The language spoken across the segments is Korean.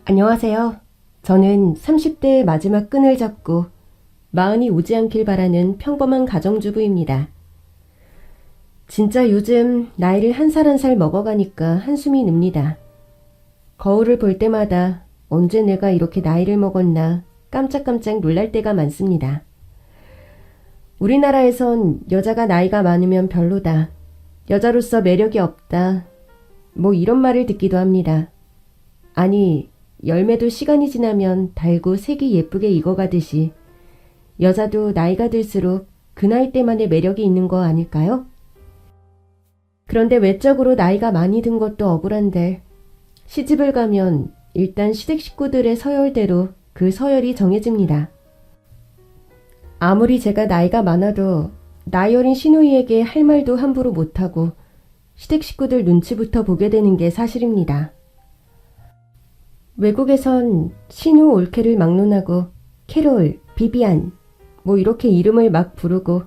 안녕하세요. 저는 30대의 마지막 끈을 잡고 마흔이 오지 않길 바라는 평범한 가정주부입니다. 진짜 요즘 나이를 한 살 한 살 먹어가니까 한숨이 늡니다. 거울을 볼 때마다 언제 내가 이렇게 나이를 먹었나 깜짝깜짝 놀랄 때가 많습니다. 우리나라에선 여자가 나이가 많으면 별로다. 여자로서 매력이 없다. 뭐 이런 말을 듣기도 합니다. 아니, 열매도 시간이 지나면 달고 색이 예쁘게 익어가듯이 여자도 나이가 들수록 그 나이 때만의 매력이 있는 거 아닐까요? 그런데 외적으로 나이가 많이 든 것도 억울한데 시집을 가면 일단 시댁 식구들의 서열대로 그 서열이 정해집니다. 아무리 제가 나이가 많아도 나이 어린 시누이에게 할 말도 함부로 못하고 시댁 식구들 눈치부터 보게 되는 게 사실입니다. 외국에선 신우 올케를 막론하고 캐롤, 비비안 뭐 이렇게 이름을 막 부르고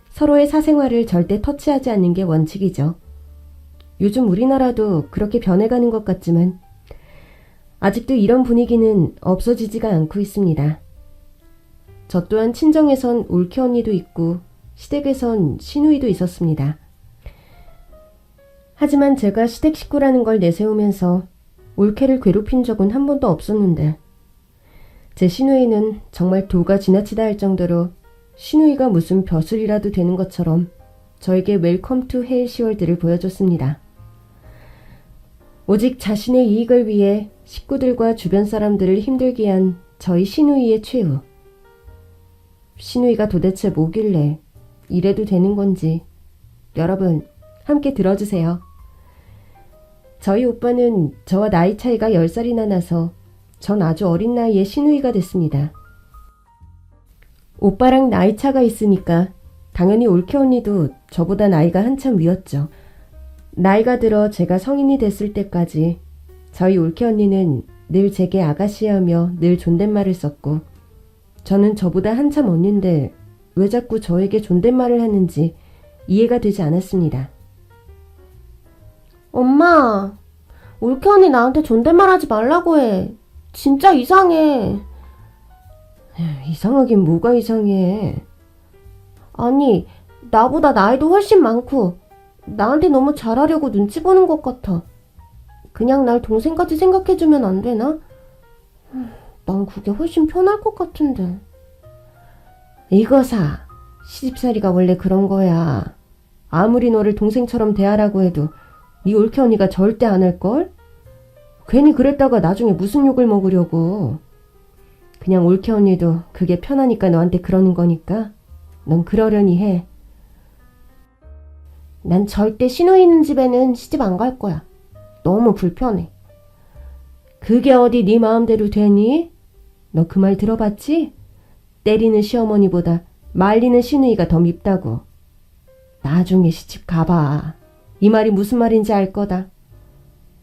서로의 사생활을 절대 터치하지 않는 게 원칙이죠. 요즘 우리나라도 그렇게 변해가는 것 같지만 아직도 이런 분위기는 없어지지가 않고 있습니다. 저 또한 친정에선 올케 언니도 있고 시댁에선 시누이도 있었습니다. 하지만 제가 시댁 식구라는 걸 내세우면서 올케를 괴롭힌 적은 한 번도 없었는데 제 시누이는 정말 도가 지나치다 할 정도로 시누이가 무슨 벼슬이라도 되는 것처럼 저에게 웰컴 투 헬 시월드를 보여줬습니다. 오직 자신의 이익을 위해 식구들과 주변 사람들을 힘들게 한 저희 시누이의 최후. 시누이가 도대체 뭐길래 이래도 되는 건지 여러분 함께 들어주세요. 저희 오빠는 저와 나이 차이가 10살이나 나서 전 아주 어린 나이에 시누이가 됐습니다. 오빠랑 나이 차가 있으니까 당연히 올케 언니도 저보다 나이가 한참 위였죠. 나이가 들어 제가 성인이 됐을 때까지 저희 올케 언니는 늘 제게 아가씨하며 늘 존댓말을 썼고 저는 저보다 한참 언니인데 왜 자꾸 저에게 존댓말을 하는지 이해가 되지 않았습니다. 엄마, 올케 언니 나한테 존댓말하지 말라고 해. 진짜 이상해. 이상하긴 뭐가 이상해. 아니, 나보다 나이도 훨씬 많고 나한테 너무 잘하려고 눈치 보는 것 같아. 그냥 날 동생같이 생각해주면 안 되나? 난 그게 훨씬 편할 것 같은데. 이거사, 시집살이가 원래 그런 거야. 아무리 너를 동생처럼 대하라고 해도 네 올케 언니가 절대 안 할걸? 괜히 그랬다가 나중에 무슨 욕을 먹으려고. 그냥 올케 언니도 그게 편하니까 너한테 그러는 거니까 넌 그러려니 해. 난 절대 시누이 있는 집에는 시집 안 갈 거야. 너무 불편해. 그게 어디 네 마음대로 되니? 너 그 말 들어봤지? 때리는 시어머니보다 말리는 시누이가 더 밉다고. 나중에 시집 가봐. 이 말이 무슨 말인지 알 거다.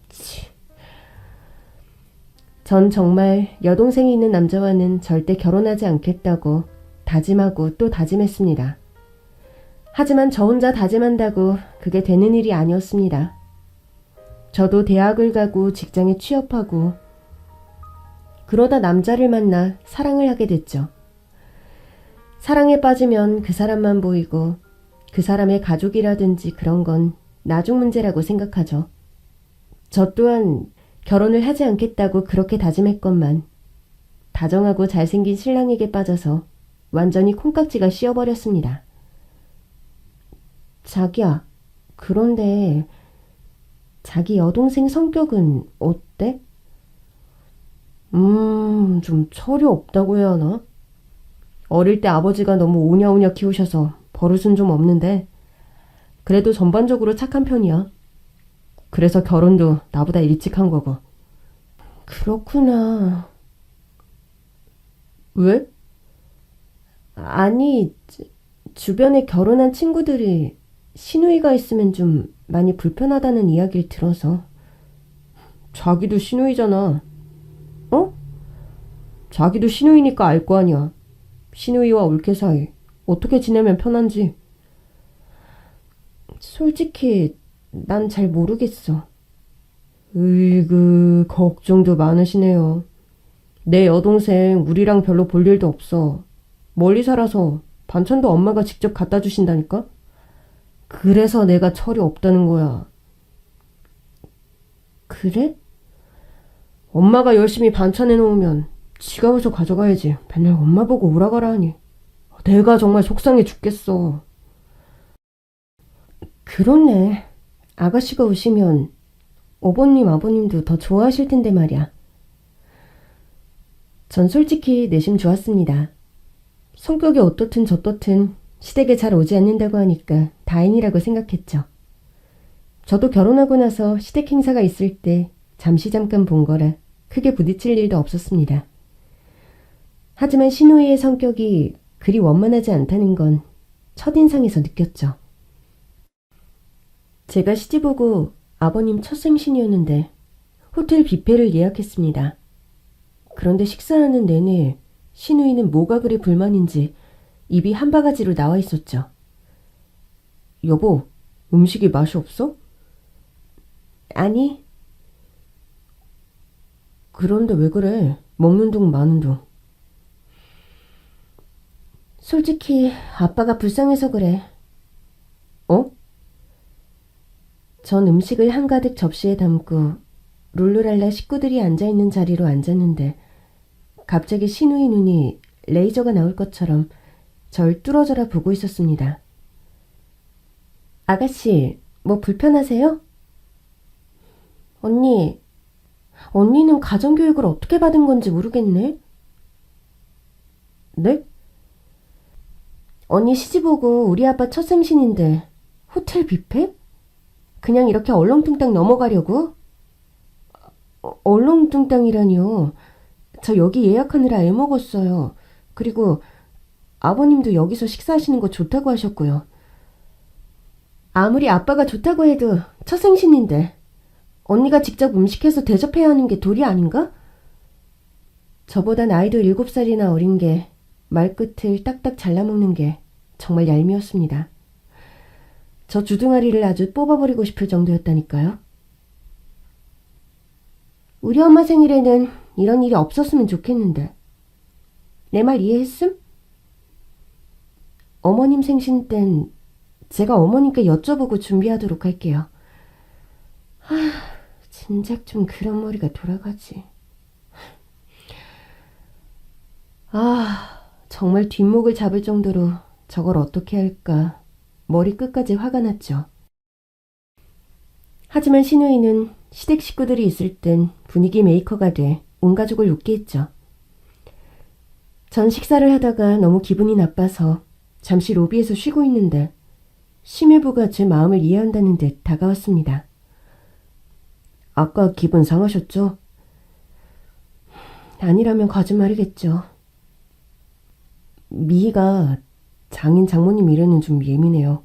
치. 전 정말 여동생이 있는 남자와는 절대 결혼하지 않겠다고 다짐하고 또 다짐했습니다. 하지만 저 혼자 다짐한다고 그게 되는 일이 아니었습니다. 저도 대학을 가고 직장에 취업하고 그러다 남자를 만나 사랑을 하게 됐죠. 사랑에 빠지면 그 사람만 보이고 그 사람의 가족이라든지 그런 건 나중 문제라고 생각하죠. 저 또한 결혼을 하지 않겠다고 그렇게 다짐했건만 다정하고 잘생긴 신랑에게 빠져서 완전히 콩깍지가 씌어버렸습니다. 자기야, 그런데 자기 여동생 성격은 어때? 좀 철이 없다고 해야 하나? 어릴 때 아버지가 너무 오냐오냐 키우셔서 버릇은 좀 없는데 그래도 전반적으로 착한 편이야. 그래서 결혼도 나보다 일찍 한 거고. 그렇구나. 왜? 아니, 주변에 결혼한 친구들이 시누이가 있으면 좀 많이 불편하다는 이야기를 들어서. 자기도 시누이잖아. 어? 자기도 시누이니까 알 거 아니야. 시누이와 올케 사이 어떻게 지내면 편한지. 솔직히 난 잘 모르겠어. 으이그, 걱정도 많으시네요. 내 여동생 우리랑 별로 볼 일도 없어. 멀리 살아서 반찬도 엄마가 직접 갖다 주신다니까? 그래서 내가 철이 없다는 거야. 그래? 엄마가 열심히 반찬 해놓으면 지가 와서 가져가야지. 맨날 엄마 보고 오라가라 하니. 내가 정말 속상해 죽겠어. 그렇네. 아가씨가 오시면 어머님, 아버님도 더 좋아하실 텐데 말이야. 전 솔직히 내심 좋았습니다. 성격이 어떻든 저떻든 시댁에 잘 오지 않는다고 하니까 다행이라고 생각했죠. 저도 결혼하고 나서 시댁 행사가 있을 때 잠깐 본 거라 크게 부딪힐 일도 없었습니다. 하지만 신우이의 성격이 그리 원만하지 않다는 건 첫인상에서 느꼈죠. 제가 시집 오고 아버님 첫 생신이었는데 호텔 뷔페를 예약했습니다. 그런데 식사하는 내내 신우이는 뭐가 그리 불만인지 입이 한 바가지로 나와 있었죠. 여보, 음식이 맛이 없어? 아니. 그런데 왜 그래? 먹는 둥 마는 둥. 솔직히 아빠가 불쌍해서 그래. 어? 전 음식을 한가득 접시에 담고 룰루랄라 식구들이 앉아있는 자리로 앉았는데 갑자기 신우이 눈이 레이저가 나올 것처럼 절 뚫어져라 보고 있었습니다. 아가씨, 뭐 불편하세요? 언니는 가정교육을 어떻게 받은 건지 모르겠네. 네? 언니 시집 오고 우리 아빠 첫 생신인데 호텔 뷔페? 그냥 이렇게 얼렁뚱땅 넘어가려고? 얼렁뚱땅이라니요. 저 여기 예약하느라 애먹었어요. 그리고 아버님도 여기서 식사하시는 거 좋다고 하셨고요. 아무리 아빠가 좋다고 해도 첫 생신인데 언니가 직접 음식해서 대접해야 하는 게 도리 아닌가? 저보다 나이도 7살이나 어린 게 말끝을 딱딱 잘라먹는 게 정말 얄미웠습니다. 저 주둥아리를 아주 뽑아버리고 싶을 정도였다니까요. 우리 엄마 생일에는 이런 일이 없었으면 좋겠는데. 내 말 이해했음? 어머님 생신 땐 제가 어머님께 여쭤보고 준비하도록 할게요. 진작 좀 그런 머리가 돌아가지. 정말 뒷목을 잡을 정도로 저걸 어떻게 할까 머리 끝까지 화가 났죠. 하지만 신우이는 시댁 식구들이 있을 땐 분위기 메이커가 돼 온 가족을 웃게 했죠. 전 식사를 하다가 너무 기분이 나빠서 잠시 로비에서 쉬고 있는데 심해부가 제 마음을 이해한다는 듯 다가왔습니다. 아까 기분 상하셨죠? 아니라면 거짓말이겠죠. 미희가 장인 장모님 일에는 좀 예민해요.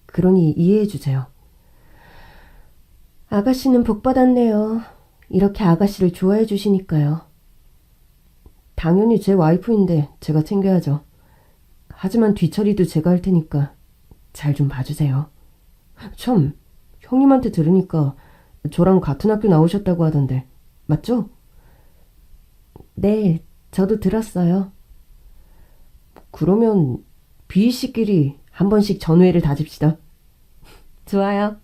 그러니 이해해주세요. 아가씨는 복 받았네요. 이렇게 아가씨를 좋아해 주시니까요. 당연히 제 와이프인데 제가 챙겨야죠. 하지만 뒤처리도 제가 할 테니까 잘 좀 봐주세요. 참, 형님한테 들으니까 저랑 같은 학교 나오셨다고 하던데 맞죠? 네, 저도 들었어요. 그러면 비희 씨끼리 한 번씩 전우회를 다집시다. 좋아요.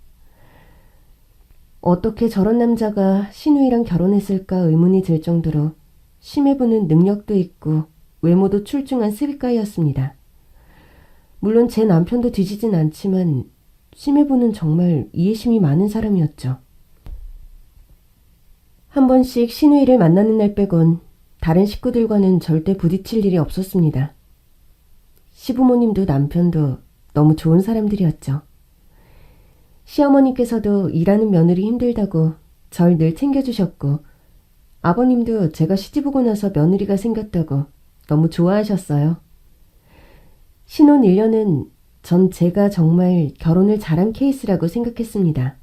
어떻게 저런 남자가 신우이랑 결혼했을까 의문이 들 정도로 심해부는 능력도 있고 외모도 출중한 스윗가이였습니다. 물론 제 남편도 뒤지진 않지만 심해부는 정말 이해심이 많은 사람이었죠. 한 번씩 신우이를 만나는 날 빼곤 다른 식구들과는 절대 부딪힐 일이 없었습니다. 시부모님도 남편도 너무 좋은 사람들이었죠. 시어머니께서도 일하는 며느리 힘들다고 절 늘 챙겨주셨고 아버님도 제가 시집 오고 나서 며느리가 생겼다고 너무 좋아하셨어요. 신혼 1년은 전 제가 정말 결혼을 잘한 케이스라고 생각했습니다.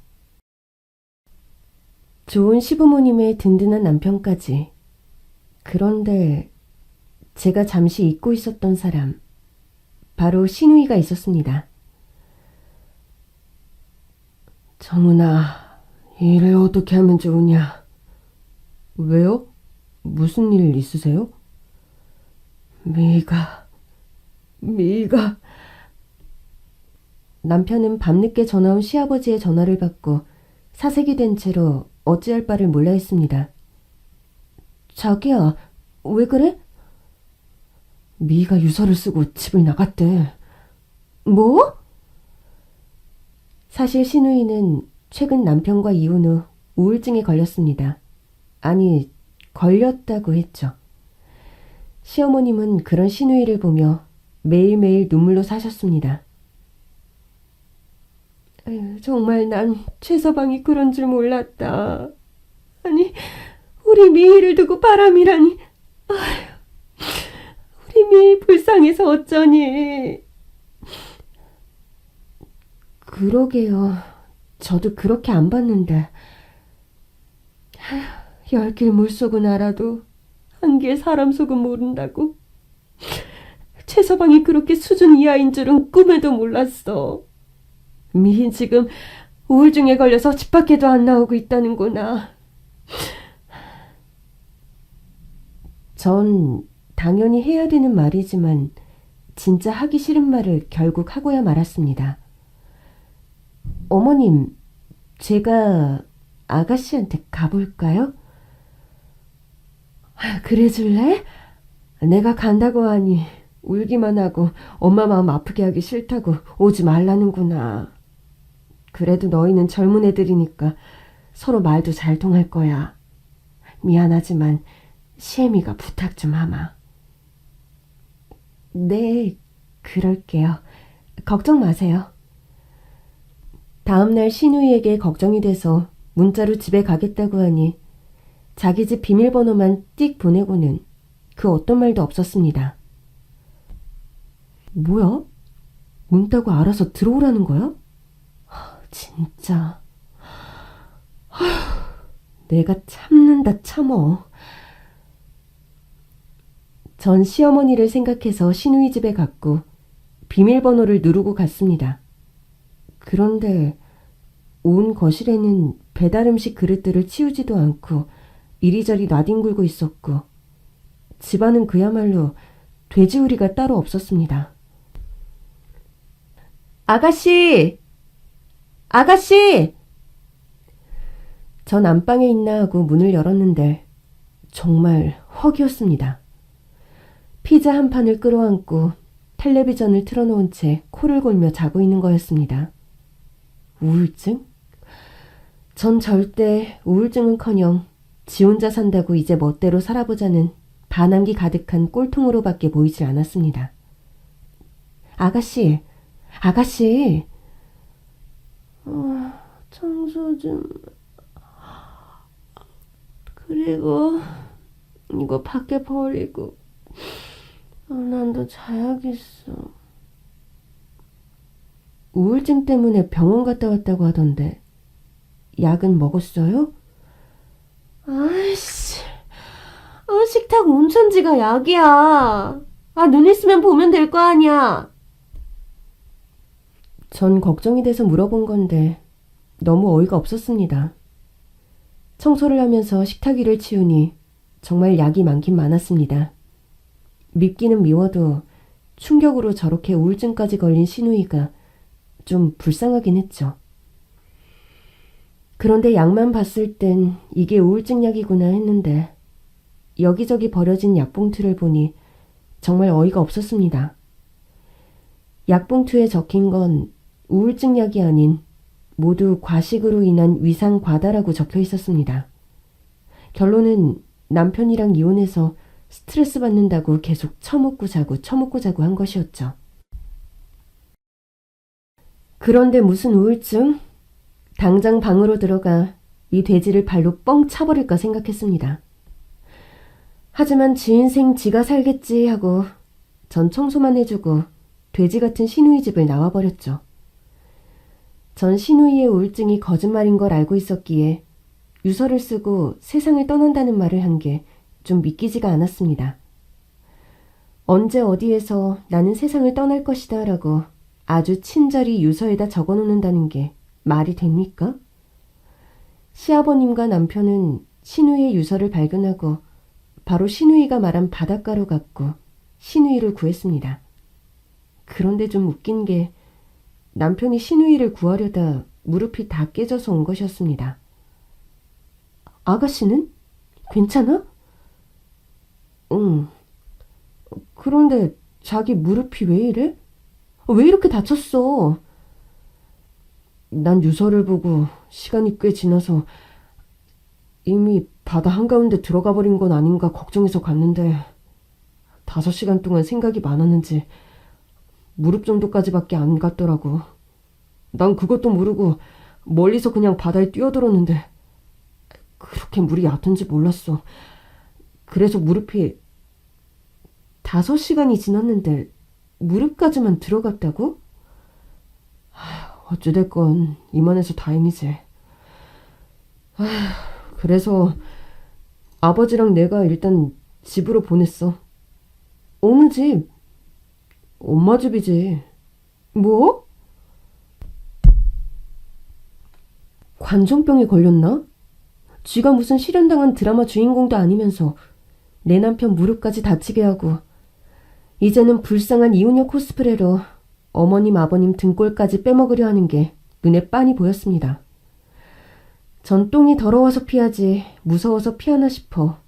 좋은 시부모님의 든든한 남편까지. 그런데 제가 잠시 잊고 있었던 사람, 바로 신우이가 있었습니다. 정은아, 일을 어떻게 하면 좋으냐? 왜요? 무슨 일 있으세요? 미가. 남편은 밤늦게 전화온 시아버지의 전화를 받고 사색이 된 채로 어찌할 바를 몰라 했습니다. 자기야, 왜 그래? 미가 유서를 쓰고 집을 나갔대. 뭐? 사실 신우이는 최근 남편과 이혼 후 우울증에 걸렸습니다. 아니, 걸렸다고 했죠. 시어머님은 그런 신우이를 보며 매일매일 눈물로 사셨습니다. 아유, 정말 난 최서방이 그런 줄 몰랐다. 아니, 우리 미희를 두고 바람이라니. 아휴, 우리 미희 불쌍해서 어쩌니. 그러게요. 저도 그렇게 안 봤는데. 아휴, 10길 물속은 알아도 한 길 사람 속은 모른다고. 최서방이 그렇게 수준 이하인 줄은 꿈에도 몰랐어. 미희 지금 우울증에 걸려서 집 밖에도 안 나오고 있다는구나. 전 당연히 해야 되는 말이지만 진짜 하기 싫은 말을 결국 하고야 말았습니다. 어머님, 제가 아가씨한테 가볼까요? 그래 줄래? 내가 간다고 하니 울기만 하고 엄마 마음 아프게 하기 싫다고 오지 말라는구나. 그래도 너희는 젊은 애들이니까 서로 말도 잘 통할 거야. 미안하지만 시애미가 부탁 좀 하마. 네, 그럴게요. 걱정 마세요. 다음날 신우이에게 걱정이 돼서 문자로 집에 가겠다고 하니 자기 집 비밀번호만 띡 보내고는 그 어떤 말도 없었습니다. 뭐야? 문 따고 알아서 들어오라는 거야? 진짜. 내가 참는다 참어. 전 시어머니를 생각해서 신우이 집에 갔고 비밀번호를 누르고 갔습니다. 그런데 온 거실에는 배달음식 그릇들을 치우지도 않고 이리저리 나뒹굴고 있었고 집안은 그야말로 돼지우리가 따로 없었습니다. 아가씨! 아가씨! 전 안방에 있나 하고 문을 열었는데 정말 헉이었습니다. 피자 한 판을 끌어안고 텔레비전을 틀어놓은 채 코를 골며 자고 있는 거였습니다. 우울증? 전 절대 우울증은커녕 지 혼자 산다고 이제 멋대로 살아보자는 반항기 가득한 꼴통으로밖에 보이질 않았습니다. 아가씨! 아가씨! 청소 좀... 그리고 이거 밖에 버리고 난 더 자야겠어. 우울증 때문에 병원 갔다 왔다고 하던데 약은 먹었어요? 아이씨, 식탁 온천지가 약이야. 눈 있으면 보면 될 거 아니야. 전 걱정이 돼서 물어본 건데 너무 어이가 없었습니다. 청소를 하면서 식탁 위를 치우니 정말 약이 많긴 많았습니다. 밉기는 미워도 충격으로 저렇게 우울증까지 걸린 신우이가 좀 불쌍하긴 했죠. 그런데 약만 봤을 땐 이게 우울증 약이구나 했는데 여기저기 버려진 약봉투를 보니 정말 어이가 없었습니다. 약봉투에 적힌 건 우울증 약이 아닌 모두 과식으로 인한 위상 과다라고 적혀 있었습니다. 결론은 남편이랑 이혼해서 스트레스 받는다고 계속 처먹고 자고 한 것이었죠. 그런데 무슨 우울증? 당장 방으로 들어가 이 돼지를 발로 뻥 차버릴까 생각했습니다. 하지만 지 인생 지가 살겠지 하고 전 청소만 해주고 돼지 같은 신우이 집을 나와버렸죠. 전 신우이의 우울증이 거짓말인 걸 알고 있었기에 유서를 쓰고 세상을 떠난다는 말을 한 게 좀 믿기지가 않았습니다. 언제 어디에서 나는 세상을 떠날 것이다 라고 아주 친절히 유서에다 적어놓는다는 게 말이 됩니까? 시아버님과 남편은 신우이의 유서를 발견하고 바로 신우이가 말한 바닷가로 갔고 신우이를 구했습니다. 그런데 좀 웃긴 게 남편이 신우이를 구하려다 무릎이 다 깨져서 온 것이었습니다. 아가씨는? 괜찮아? 응. 그런데 자기 무릎이 왜 이래? 왜 이렇게 다쳤어? 난 유서를 보고 시간이 꽤 지나서 이미 바다 한가운데 들어가 버린 건 아닌가 걱정해서 갔는데 5시간 동안 생각이 많았는지 무릎 정도까지밖에 안 갔더라고. 난 그것도 모르고 멀리서 그냥 바다에 뛰어들었는데 그렇게 물이 얕은지 몰랐어. 그래서 무릎이 5시간이 지났는데 무릎까지만 들어갔다고? 어찌됐건 이만해서 다행이지. 그래서 아버지랑 내가 일단 집으로 보냈어. 어느 집? 엄마 집이지. 뭐? 관종병에 걸렸나? 쥐가 무슨 실현당한 드라마 주인공도 아니면서 내 남편 무릎까지 다치게 하고 이제는 불쌍한 이웃녀 코스프레로 어머님 아버님 등골까지 빼먹으려 하는 게 눈에 빤히 보였습니다. 전 똥이 더러워서 피하지 무서워서 피하나 싶어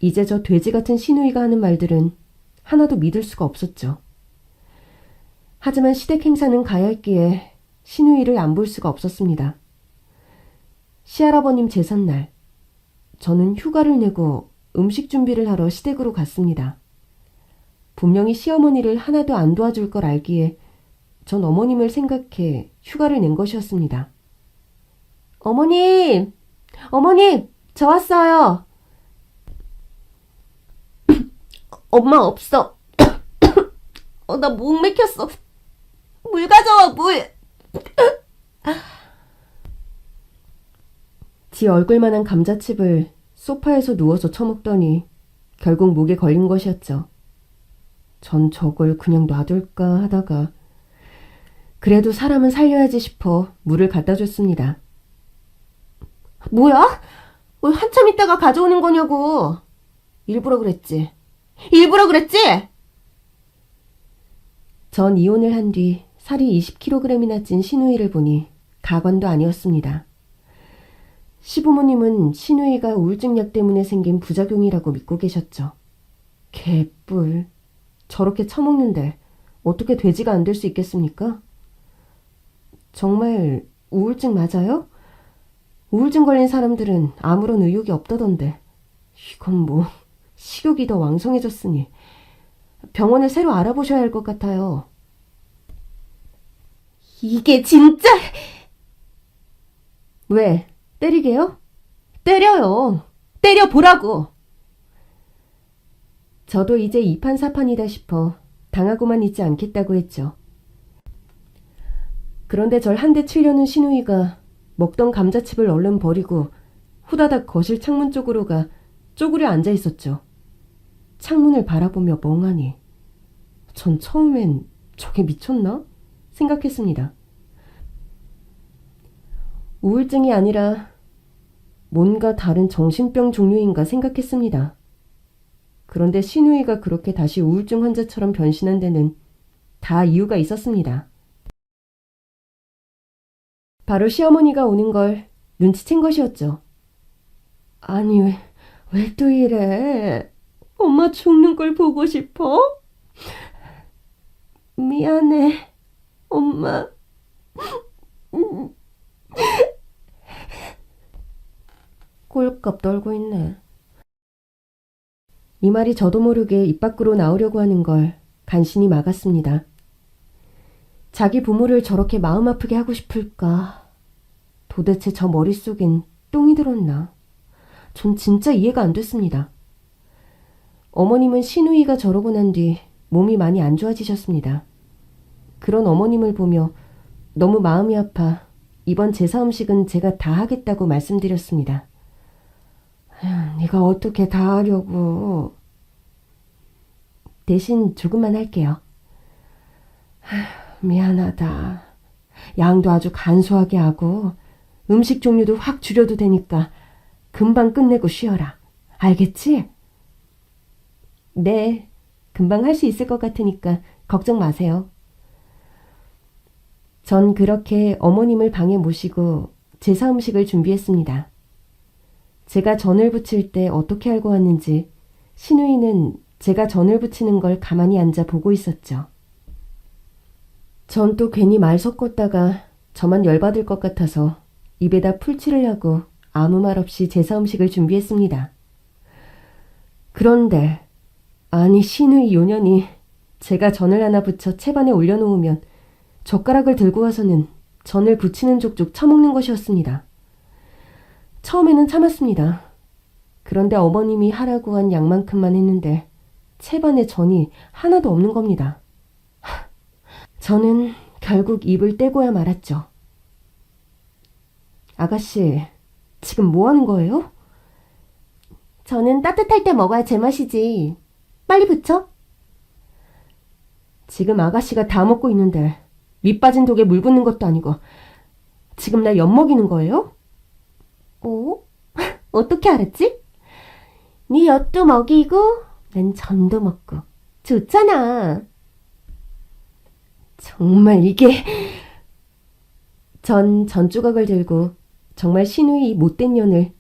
이제 저 돼지 같은 시누이가 하는 말들은 하나도 믿을 수가 없었죠. 하지만 시댁 행사는 가야 했기에 시누이를 안 볼 수가 없었습니다. 시할아버님 제삿날 저는 휴가를 내고 음식 준비를 하러 시댁으로 갔습니다. 분명히 시어머니를 하나도 안 도와줄 걸 알기에 전 어머님을 생각해 휴가를 낸 것이었습니다. 어머님! 어머님! 저 왔어요! 엄마 없어. 나 목 맥혔어. 물 가져와, 물! 지 얼굴만한 감자칩을 소파에서 누워서 처먹더니 결국 목에 걸린 것이었죠. 전 저걸 그냥 놔둘까 하다가 그래도 사람은 살려야지 싶어 물을 갖다 줬습니다. 뭐야? 왜 한참 있다가 가져오는 거냐고. 일부러 그랬지. 일부러 그랬지? 전 이혼을 한 뒤 살이 20kg이나 찐 시누이를 보니 가관도 아니었습니다. 시부모님은 시누이가 우울증 약 때문에 생긴 부작용이라고 믿고 계셨죠. 개뿔. 저렇게 처먹는데 어떻게 돼지가 안 될 수 있겠습니까? 정말 우울증 맞아요? 우울증 걸린 사람들은 아무런 의욕이 없다던데 이건 뭐 식욕이 더 왕성해졌으니 병원을 새로 알아보셔야 할 것 같아요. 이게 진짜... 왜? 때리게요? 때려요. 때려보라고. 저도 이제 이판사판이다 싶어 당하고만 있지 않겠다고 했죠. 그런데 절 한 대 치려는 시누이가 먹던 감자칩을 얼른 버리고 후다닥 거실 창문 쪽으로 가 쪼그려 앉아 있었죠. 창문을 바라보며 멍하니. 전 처음엔 저게 미쳤나? 생각했습니다. 우울증이 아니라 뭔가 다른 정신병 종류인가 생각했습니다. 그런데 시누이가 그렇게 다시 우울증 환자처럼 변신한 데는 다 이유가 있었습니다. 바로 시어머니가 오는 걸 눈치챈 것이었죠. 아니, 왜 또 이래? 엄마 죽는 걸 보고 싶어? 미안해, 엄마. 꼴값 떨고 있네. 이 말이 저도 모르게 입 밖으로 나오려고 하는 걸 간신히 막았습니다. 자기 부모를 저렇게 마음 아프게 하고 싶을까? 도대체 저 머릿속엔 똥이 들었나? 전 진짜 이해가 안 됐습니다. 어머님은 시누이가 저러고 난 뒤 몸이 많이 안 좋아지셨습니다. 그런 어머님을 보며 너무 마음이 아파 이번 제사 음식은 제가 다 하겠다고 말씀드렸습니다. 네가 어떻게 다 하려고. 대신 조금만 할게요. 미안하다. 양도 아주 간소하게 하고 음식 종류도 확 줄여도 되니까 금방 끝내고 쉬어라. 알겠지? 네, 금방 할 수 있을 것 같으니까 걱정 마세요. 전 그렇게 어머님을 방에 모시고 제사 음식을 준비했습니다. 제가 전을 부칠 때 어떻게 알고 왔는지 신우이는 제가 전을 부치는 걸 가만히 앉아 보고 있었죠. 전 또 괜히 말 섞었다가 저만 열받을 것 같아서 입에다 풀칠을 하고 아무 말 없이 제사 음식을 준비했습니다. 그런데 아니 신우이 요년이 제가 전을 하나 부쳐 채반에 올려놓으면 젓가락을 들고 와서는 전을 부치는 족족 처먹는 것이었습니다. 처음에는 참았습니다. 그런데 어머님이 하라고 한 양만큼만 했는데 채반에 전이 하나도 없는 겁니다. 저는 결국 입을 떼고야 말았죠. 아가씨, 지금 뭐 하는 거예요? 저는 따뜻할 때 먹어야 제맛이지. 빨리 부쳐. 지금 아가씨가 다 먹고 있는데 밑 빠진 독에 물 붓는 것도 아니고 지금 날 엿먹이는 거예요? 어떻게 알았지? 네 엿도 먹이고 난 전도 먹고 좋잖아. 정말 이게... 전 전조각을 들고 정말 신우이 이 못된 년을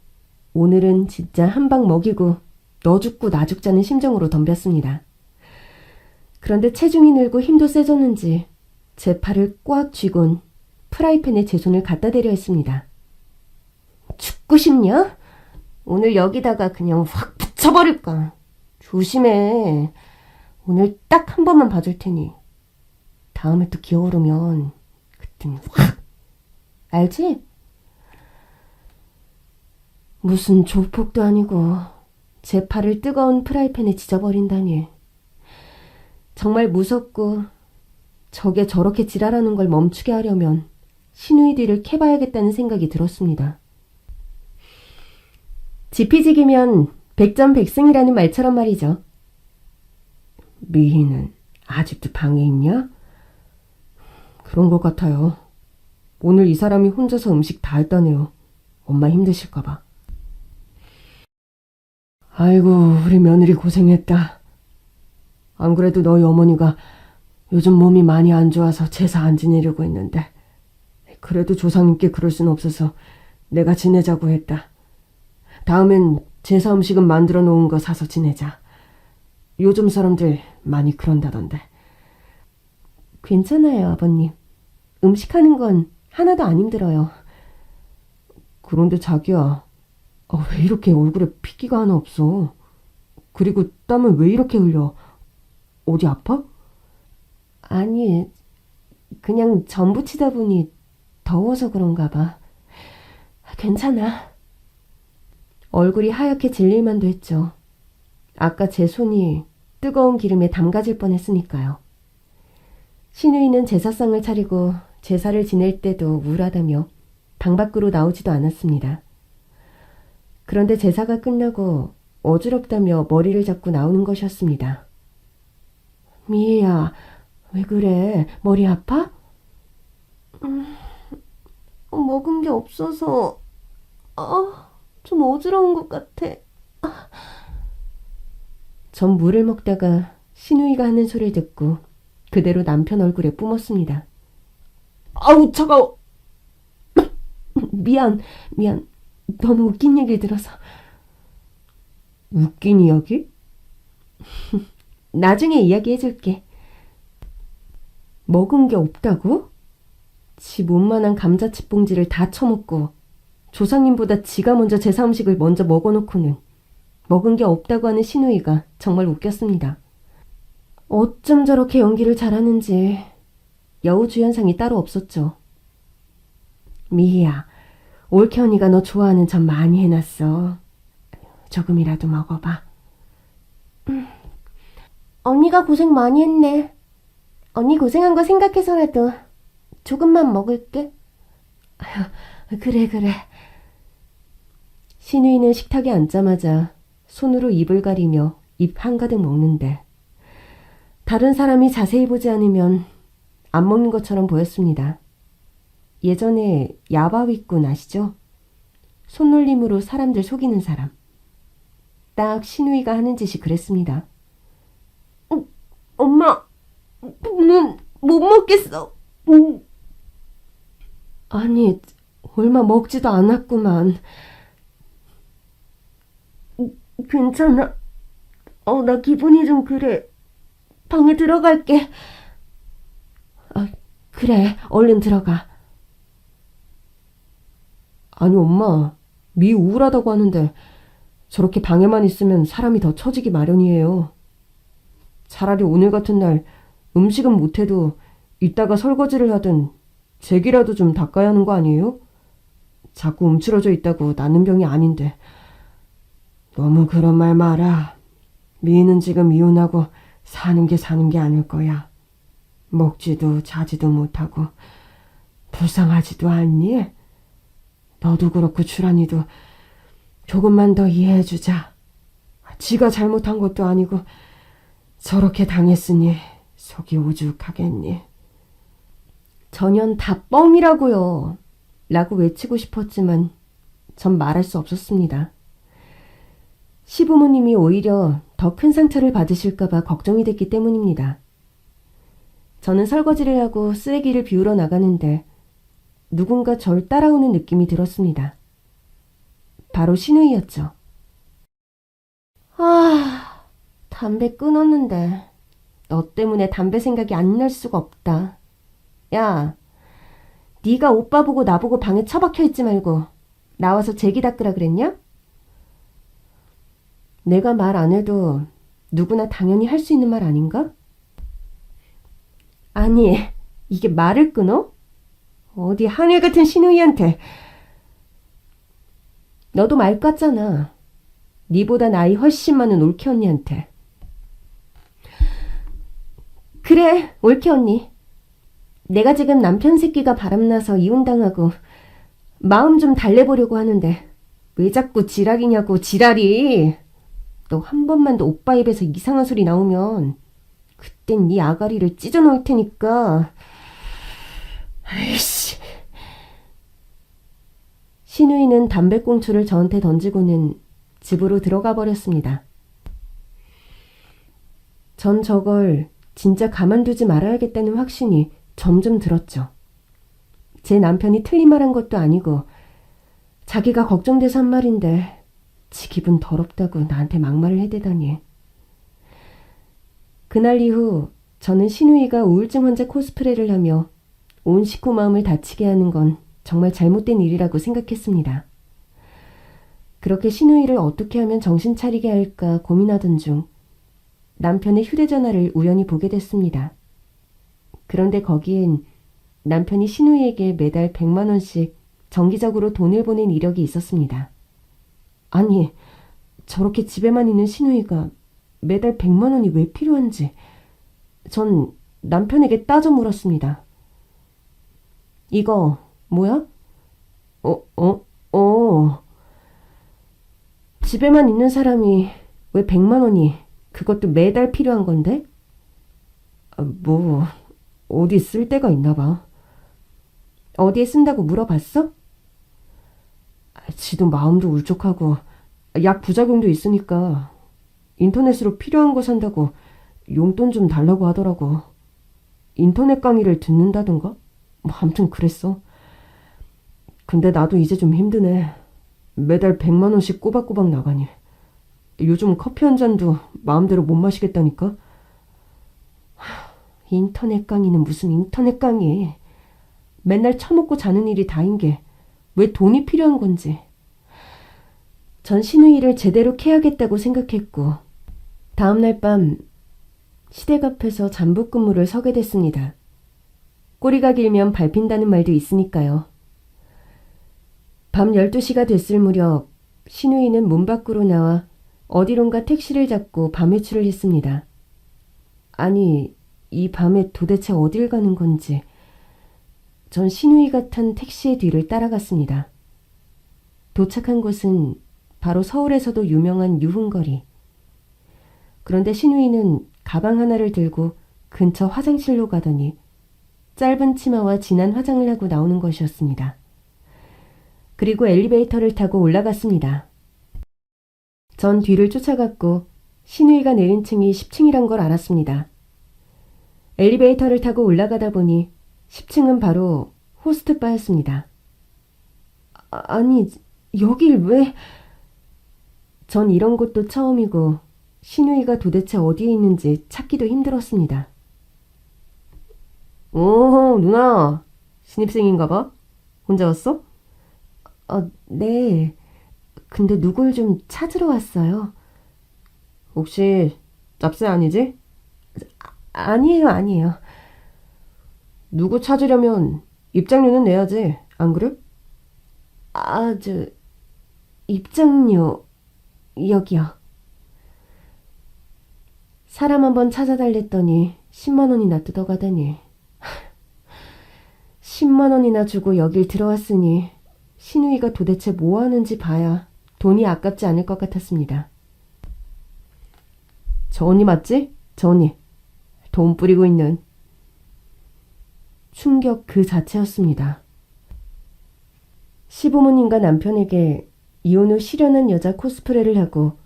오늘은 진짜 한 방 먹이고 너 죽고 나 죽자는 심정으로 덤볐습니다. 그런데 체중이 늘고 힘도 세졌는지 제 팔을 꽉 쥐곤 프라이팬에 제 손을 갖다 대려 했습니다. 죽고 싶냐? 오늘 여기다가 그냥 확 붙여버릴까? 조심해. 오늘 딱 한 번만 봐줄 테니 다음에 또 기어오르면 그땐 확. 알지? 무슨 조폭도 아니고 제 팔을 뜨거운 프라이팬에 지져버린다니. 정말 무섭고 저게 저렇게 지랄하는 걸 멈추게 하려면 신우이 뒤를 캐봐야겠다는 생각이 들었습니다. 지피지기면 백전백승이라는 말처럼 말이죠. 미희는 아직도 방에 있냐? 그런 것 같아요. 오늘 이 사람이 혼자서 음식 다 했다네요. 엄마 힘드실까봐. 아이고, 우리 며느리 고생했다. 안 그래도 너희 어머니가 요즘 몸이 많이 안 좋아서 제사 안 지내려고 했는데 그래도 조상님께 그럴 순 없어서 내가 지내자고 했다. 다음엔 제사 음식은 만들어 놓은 거 사서 지내자. 요즘 사람들 많이 그런다던데. 괜찮아요, 아버님. 음식하는 건 하나도 안 힘들어요. 그런데 자기야, 왜 이렇게 얼굴에 핏기가 하나 없어? 그리고 땀은 왜 이렇게 흘려? 어디 아파? 아니, 그냥 전 부치다 보니 더워서 그런가 봐. 괜찮아. 얼굴이 하얗게 질릴만도 했죠. 아까 제 손이 뜨거운 기름에 담가질 뻔했으니까요. 신우이는 제사상을 차리고 제사를 지낼 때도 우울하다며 방 밖으로 나오지도 않았습니다. 그런데 제사가 끝나고 어지럽다며 머리를 잡고 나오는 것이었습니다. 미애야, 왜 그래? 머리 아파? 먹은 게 없어서 좀 어지러운 것 같아. 전 물을 먹다가 신우이가 하는 소리를 듣고 그대로 남편 얼굴에 뿜었습니다. 아우 차가워. 미안. 너무 웃긴 얘기를 들어서. 웃긴 이야기? 나중에 이야기해줄게. 먹은 게 없다고? 지 몸만한 감자칩 봉지를 다 처먹고 조상님보다 지가 먼저 제사 음식을 먼저 먹어놓고는 먹은 게 없다고 하는 신우이가 정말 웃겼습니다. 어쩜 저렇게 연기를 잘하는지 여우주연상이 따로 없었죠. 미희야, 올케 언니가 너 좋아하는 전 많이 해놨어. 조금이라도 먹어봐. 언니가 고생 많이 했네. 언니 고생한 거 생각해서라도 조금만 먹을게. 그래. 신우이는 식탁에 앉자마자 손으로 입을 가리며 입 한가득 먹는데 다른 사람이 자세히 보지 않으면 안 먹는 것처럼 보였습니다. 예전에 야바위꾼 아시죠? 손놀림으로 사람들 속이는 사람. 딱 신우이가 하는 짓이 그랬습니다. 엄마, 는 못 먹겠어. 아니, 얼마 먹지도 않았구만. 괜찮아. 나 기분이 좀 그래. 방에 들어갈게. 그래, 얼른 들어가. 아니, 엄마, 미 우울하다고 하는데 저렇게 방에만 있으면 사람이 더 처지기 마련이에요. 차라리 오늘 같은 날 음식은 못해도 이따가 설거지를 하든 잭이라도 좀 닦아야 하는 거 아니에요? 자꾸 움츠러져 있다고 낫는 병이 아닌데. 너무 그런 말 마라. 미는 지금 이혼하고 사는 게 아닐 거야. 먹지도 자지도 못하고 불쌍하지도 않니? 너도 그렇고 주란이도 조금만 더 이해해주자. 지가 잘못한 것도 아니고 저렇게 당했으니 속이 오죽하겠니? 전혀 다 뻥이라고요. 라고 외치고 싶었지만 전 말할 수 없었습니다. 시부모님이 오히려 더 큰 상처를 받으실까봐 걱정이 됐기 때문입니다. 저는 설거지를 하고 쓰레기를 비우러 나가는데 누군가 절 따라오는 느낌이 들었습니다. 바로 신우이였죠. 담배 끊었는데 너 때문에 담배 생각이 안 날 수가 없다. 야, 네가 오빠 보고 나보고 방에 처박혀 있지 말고 나와서 제기 닦으라 그랬냐? 내가 말 안 해도 누구나 당연히 할 수 있는 말 아닌가? 아니, 이게 말을 끊어? 어디 하늘 같은 신우이한테. 너도 말 깠잖아. 니보다 나이 훨씬 많은 올케 언니한테. 그래, 올케 언니. 내가 지금 남편 새끼가 바람나서 이혼당하고 마음 좀 달래보려고 하는데 왜 자꾸 지랄이냐고. 지랄이. 너 한 번만 더 오빠 입에서 이상한 소리 나오면 그땐 네 아가리를 찢어 놓을 테니까. 아이씨. 신우이는 담배꽁초를 저한테 던지고는 집으로 들어가 버렸습니다. 전 저걸 진짜 가만두지 말아야겠다는 확신이 점점 들었죠. 제 남편이 틀린 말 한 것도 아니고 자기가 걱정돼서 한 말인데 지 기분 더럽다고 나한테 막말을 해대다니. 그날 이후 저는 신우이가 우울증 환자 코스프레를 하며 온 식구 마음을 다치게 하는 건 정말 잘못된 일이라고 생각했습니다. 그렇게 신우이를 어떻게 하면 정신 차리게 할까 고민하던 중 남편의 휴대전화를 우연히 보게 됐습니다. 그런데 거기엔 남편이 신우이에게 매달 100만 원씩 정기적으로 돈을 보낸 이력이 있었습니다. 아니, 저렇게 집에만 있는 신우이가 매달 100만 원이 왜 필요한지 전 남편에게 따져 물었습니다. 이거 뭐야? 집에만 있는 사람이 왜 100만 원이 그것도 매달 필요한 건데? 어디 쓸 데가 있나 봐. 어디에 쓴다고 물어봤어? 지도 마음도 울적하고 약 부작용도 있으니까 인터넷으로 필요한 거 산다고 용돈 좀 달라고 하더라고. 인터넷 강의를 듣는다던가? 아무튼 그랬어. 근데 나도 이제 좀 힘드네. 매달 100만 원씩 꼬박꼬박 나가니. 요즘 커피 한 잔도 마음대로 못 마시겠다니까. 인터넷 강의는 무슨 인터넷 강의. 맨날 처먹고 자는 일이 다인 게 왜 돈이 필요한 건지. 전 신우이를 제대로 캐야겠다고 생각했고 다음날 밤 시댁 앞에서 잠복 근무를 서게 됐습니다. 꼬리가 길면 밟힌다는 말도 있으니까요. 밤 12시가 됐을 무렵 신우이는 문 밖으로 나와 어디론가 택시를 잡고 밤 외출을 했습니다. 아니, 이 밤에 도대체 어딜 가는 건지 전 신우이가 탄 택시의 뒤를 따라갔습니다. 도착한 곳은 바로 서울에서도 유명한 유흥거리. 그런데 신우이는 가방 하나를 들고 근처 화장실로 가더니 짧은 치마와 진한 화장을 하고 나오는 것이었습니다. 그리고 엘리베이터를 타고 올라갔습니다. 전 뒤를 쫓아갔고 신우이가 내린 층이 10층이란 걸 알았습니다. 엘리베이터를 타고 올라가다 보니 10층은 바로 호스트바였습니다. 아니, 여길 왜... 전 이런 곳도 처음이고 신우이가 도대체 어디에 있는지 찾기도 힘들었습니다. 오, 누나. 신입생인가 봐? 혼자 왔어? 네. 근데 누굴 좀 찾으러 왔어요. 혹시 짭새 아니지? 아니에요. 누구 찾으려면 입장료는 내야지, 안 그래? 입장료, 여기요. 사람 한번 찾아달랬더니 10만 원이나 뜯어가다니. 10만 원이나 주고 여길 들어왔으니 신우이가 도대체 뭐 하는지 봐야 돈이 아깝지 않을 것 같았습니다. 저 언니 맞지? 저 언니. 돈 뿌리고 있는. 충격 그 자체였습니다. 시부모님과 남편에게 이혼 후 실연한 여자 코스프레를 하고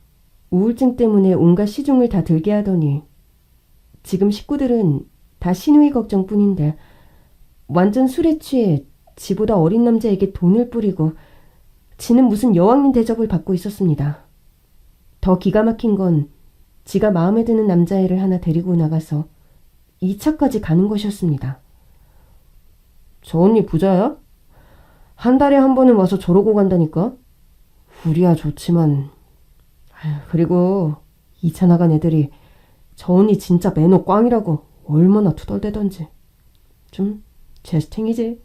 우울증 때문에 온갖 시중을 다 들게 하더니 지금 식구들은 다 신우이 걱정뿐인데 완전 술에 취해 지보다 어린 남자에게 돈을 뿌리고 지는 무슨 여왕님 대접을 받고 있었습니다. 더 기가 막힌 건 지가 마음에 드는 남자애를 하나 데리고 나가서 2차까지 가는 것이었습니다. 저 언니 부자야? 한 달에 한 번은 와서 저러고 간다니까? 우리야 좋지만... 그리고 2차 나간 애들이 저 언니 진짜 매너 꽝이라고 얼마나 투덜대던지. 좀 재스탱이지.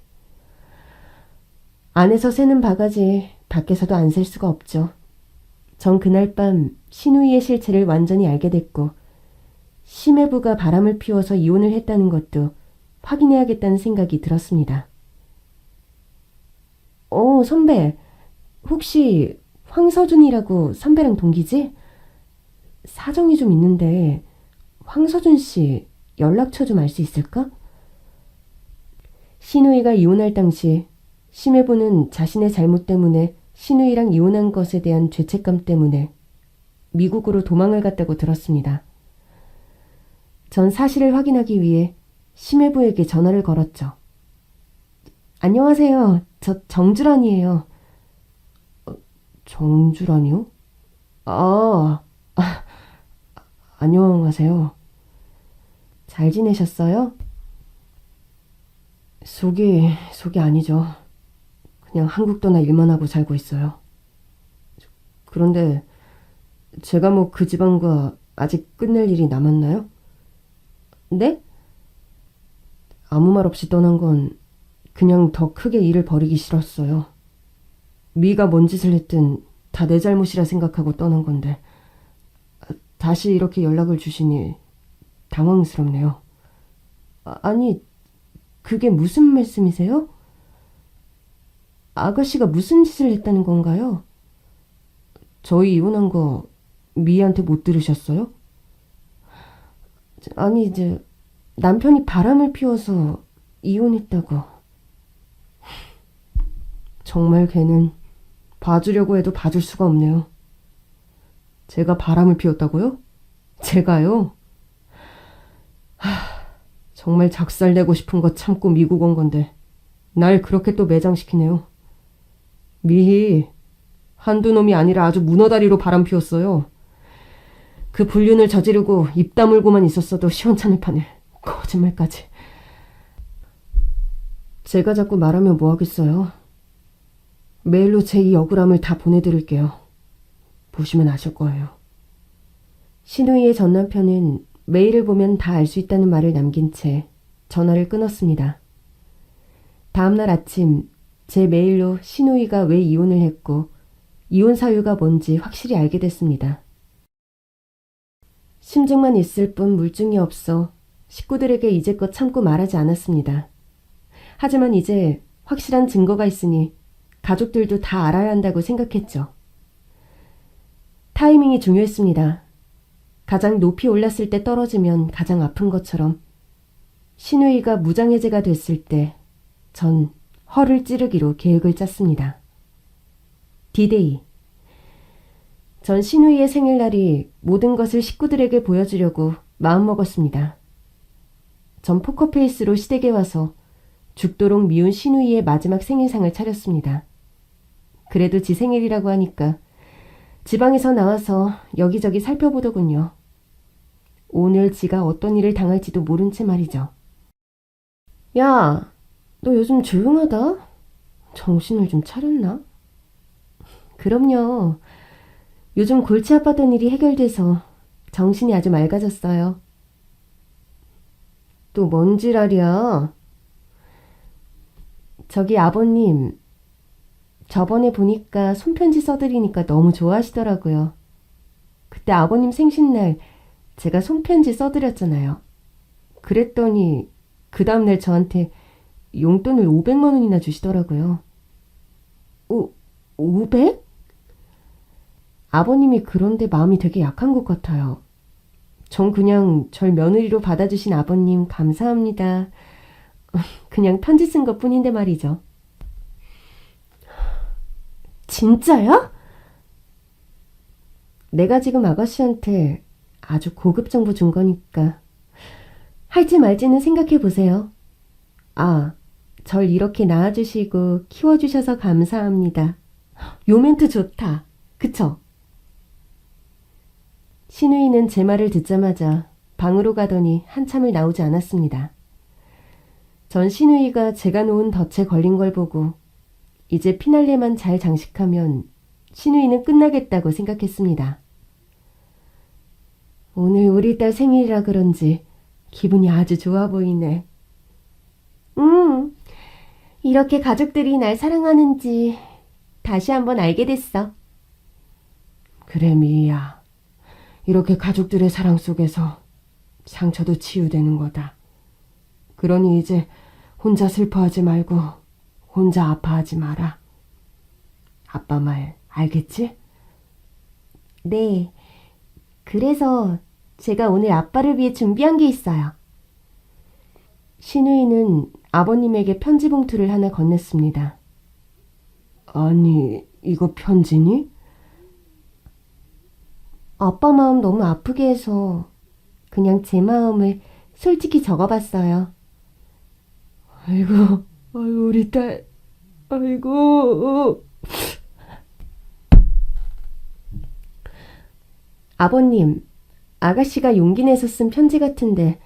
안에서 새는 바가지 밖에서도 안 셀 수가 없죠. 전 그날 밤 신우이의 실체를 완전히 알게 됐고 심해부가 바람을 피워서 이혼을 했다는 것도 확인해야겠다는 생각이 들었습니다. 선배. 혹시 황서준이라고 선배랑 동기지? 사정이 좀 있는데 황서준 씨 연락처 좀 알 수 있을까? 신우이가 이혼할 당시 심해부는 자신의 잘못 때문에 신우이랑 이혼한 것에 대한 죄책감 때문에 미국으로 도망을 갔다고 들었습니다. 전 사실을 확인하기 위해 심해부에게 전화를 걸었죠. 안녕하세요. 저 정주란이에요. 정주란이요? 안녕하세요. 잘 지내셨어요? 속이 아니죠. 그냥 한국 떠나 일만 하고 살고 있어요. 그런데 제가 뭐 그 집안과 아직 끝낼 일이 남았나요? 네? 아무 말 없이 떠난 건 그냥 더 크게 일을 벌이기 싫었어요. 미가 뭔 짓을 했든 다 내 잘못이라 생각하고 떠난 건데 다시 이렇게 연락을 주시니 당황스럽네요. 아니, 그게 무슨 말씀이세요? 아가씨가 무슨 짓을 했다는 건가요? 저희 이혼한 거 미희한테 못 들으셨어요? 아니, 남편이 바람을 피워서 이혼했다고. 정말 걔는 봐주려고 해도 봐줄 수가 없네요. 제가 바람을 피웠다고요? 제가요? 정말 작살내고 싶은 거 참고 미국 온 건데 날 그렇게 또 매장시키네요. 미희, 한두 놈이 아니라 아주 문어다리로 바람 피웠어요. 그 불륜을 저지르고 입 다물고만 있었어도 시원찮을 판에 거짓말까지. 제가 자꾸 말하면 뭐하겠어요. 메일로 제 이 억울함을 다 보내드릴게요. 보시면 아실 거예요. 신우이의 전남편은 메일을 보면 다 알 수 있다는 말을 남긴 채 전화를 끊었습니다. 다음날 아침 제 메일로 신우이가 왜 이혼을 했고 이혼 사유가 뭔지 확실히 알게 됐습니다. 심증만 있을 뿐 물증이 없어 식구들에게 이제껏 참고 말하지 않았습니다. 하지만 이제 확실한 증거가 있으니 가족들도 다 알아야 한다고 생각했죠. 타이밍이 중요했습니다. 가장 높이 올랐을 때 떨어지면 가장 아픈 것처럼 신우이가 무장해제가 됐을 때 전 허를 찌르기로 계획을 짰습니다. 디데이. 전 신우이의 생일날이 모든 것을 식구들에게 보여주려고 마음먹었습니다. 전 포커페이스로 시댁에 와서 죽도록 미운 신우이의 마지막 생일상을 차렸습니다. 그래도 지 생일이라고 하니까 지방에서 나와서 여기저기 살펴보더군요. 오늘 지가 어떤 일을 당할지도 모른 채 말이죠. 야, 너 요즘 조용하다? 정신을 좀 차렸나? 그럼요. 요즘 골치 아팠던 일이 해결돼서 정신이 아주 맑아졌어요. 또 뭔 지랄이야? 저기 아버님, 저번에 보니까 손편지 써드리니까 너무 좋아하시더라고요. 그때 아버님 생신날 제가 손편지 써드렸잖아요. 그랬더니 그 다음날 저한테 용돈을 500만 원이나 주시더라고요. 500? 아버님이 그런데 마음이 되게 약한 것 같아요. 전 그냥 절 며느리로 받아주신 아버님 감사합니다. 그냥 편지 쓴 것 뿐인데 말이죠. 진짜야? 내가 지금 아가씨한테 아주 고급 정보 준 거니까 할지 말지는 생각해 보세요. 아, 절 이렇게 낳아주시고 키워주셔서 감사합니다. 요 멘트 좋다. 그쵸? 신우이는 제 말을 듣자마자 방으로 가더니 한참을 나오지 않았습니다. 전 신우이가 제가 놓은 덫에 걸린 걸 보고 이제 피날레만 잘 장식하면 신우이는 끝나겠다고 생각했습니다. 오늘 우리 딸 생일이라 그런지 기분이 아주 좋아 보이네. 이렇게 가족들이 날 사랑하는지 다시 한번 알게 됐어. 그래, 미희야. 이렇게 가족들의 사랑 속에서 상처도 치유되는 거다. 그러니 이제 혼자 슬퍼하지 말고 혼자 아파하지 마라. 아빠 말 알겠지? 네. 그래서 제가 오늘 아빠를 위해 준비한 게 있어요. 신우이는 아버님에게 편지 봉투를 하나 건넸습니다. 아니, 이거 편지니? 아빠 마음 너무 아프게 해서 그냥 제 마음을 솔직히 적어봤어요. 아이고, 우리 딸, 아이고. 아버님, 아가씨가 용기 내서 쓴 편지 같은데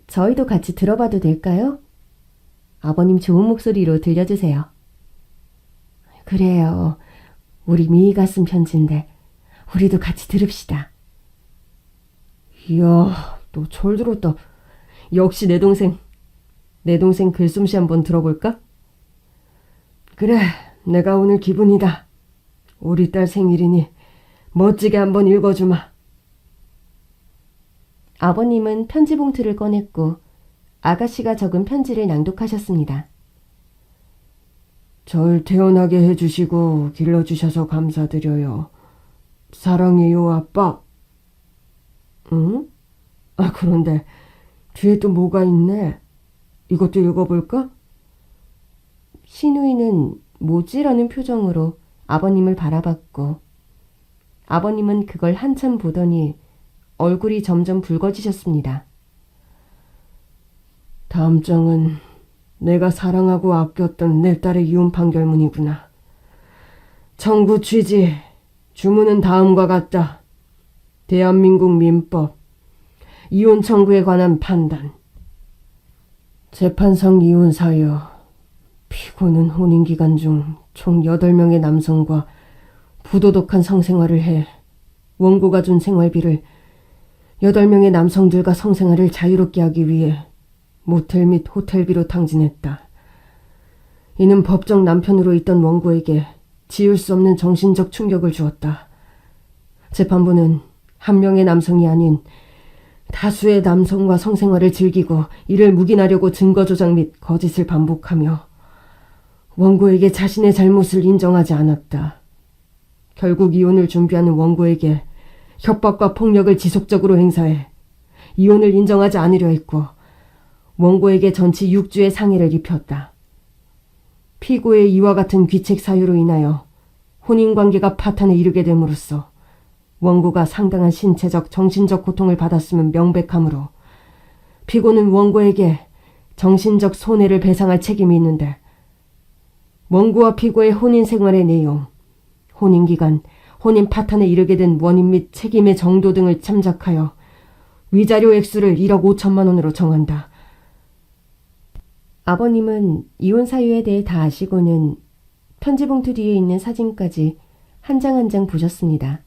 저희도 같이 들어봐도 될까요? 아버님 좋은 목소리로 들려주세요. 그래요. 우리 미희가 쓴 편지인데 우리도 같이 들읍시다. 이야, 너 절 들었다. 역시 내 동생 글솜씨 한번 들어볼까? 그래, 내가 오늘 기분이다. 우리 딸 생일이니 멋지게 한번 읽어주마. 아버님은 편지 봉투를 꺼냈고 아가씨가 적은 편지를 낭독하셨습니다. 절 태어나게 해주시고 길러주셔서 감사드려요. 사랑해요, 아빠. 응? 그런데 뒤에 또 뭐가 있네. 이것도 읽어볼까? 신우이는 뭐지라는 표정으로 아버님을 바라봤고 아버님은 그걸 한참 보더니 얼굴이 점점 붉어지셨습니다. 다음 장은 내가 사랑하고 아꼈던 내 딸의 이혼 판결문이구나. 청구 취지, 주문은 다음과 같다. 대한민국 민법, 이혼 청구에 관한 판단. 재판상 이혼 사유, 피고는 혼인기간 중 총 8명의 남성과 부도덕한 성생활을 해 원고가 준 생활비를 8명의 남성들과 성생활을 자유롭게 하기 위해 모텔 및 호텔비로 탕진했다. 이는 법정 남편으로 있던 원고에게 지울 수 없는 정신적 충격을 주었다. 재판부는 한 명의 남성이 아닌 다수의 남성과 성생활을 즐기고 이를 묵인하려고 증거 조작 및 거짓을 반복하며 원고에게 자신의 잘못을 인정하지 않았다. 결국 이혼을 준비하는 원고에게 협박과 폭력을 지속적으로 행사해 이혼을 인정하지 않으려 했고 원고에게 전치 6주의 상해를 입혔다. 피고의 이와 같은 귀책 사유로 인하여 혼인관계가 파탄에 이르게 됨으로써 원고가 상당한 신체적, 정신적 고통을 받았음은 명백하므로 피고는 원고에게 정신적 손해를 배상할 책임이 있는데 원고와 피고의 혼인 생활의 내용, 혼인기간, 혼인 파탄에 이르게 된 원인 및 책임의 정도 등을 참작하여 위자료 액수를 1억 5천만 원으로 정한다. 아버님은 이혼 사유에 대해 다 아시고는 편지 봉투 뒤에 있는 사진까지 한 장 한 장 보셨습니다.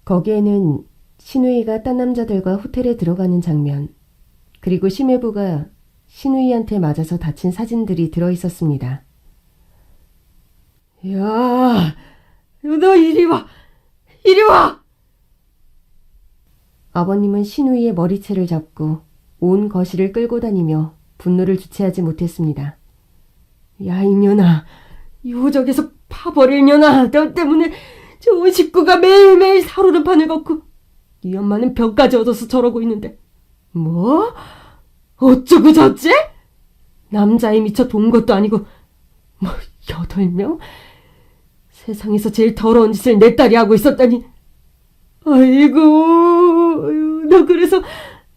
거기에는 신우이가 딴 남자들과 호텔에 들어가는 장면, 그리고 심해부가 신우이한테 맞아서 다친 사진들이 들어있었습니다. 야, 너 이리 와! 이리 와! 아버님은 신우이의 머리채를 잡고 온 거실을 끌고 다니며 분노를 주체하지 못했습니다. 야, 이년아, 요적에서 파버릴 년아, 너 때문에 좋은 식구가 매일매일 사로른 판을 걷고 네 엄마는 병까지 얻어서 저러고 있는데 뭐? 어쩌고 저쩌지? 남자에 미쳐 돈 것도 아니고 뭐 8명? 세상에서 제일 더러운 짓을 내 딸이 하고 있었다니. 아이고, 너 그래서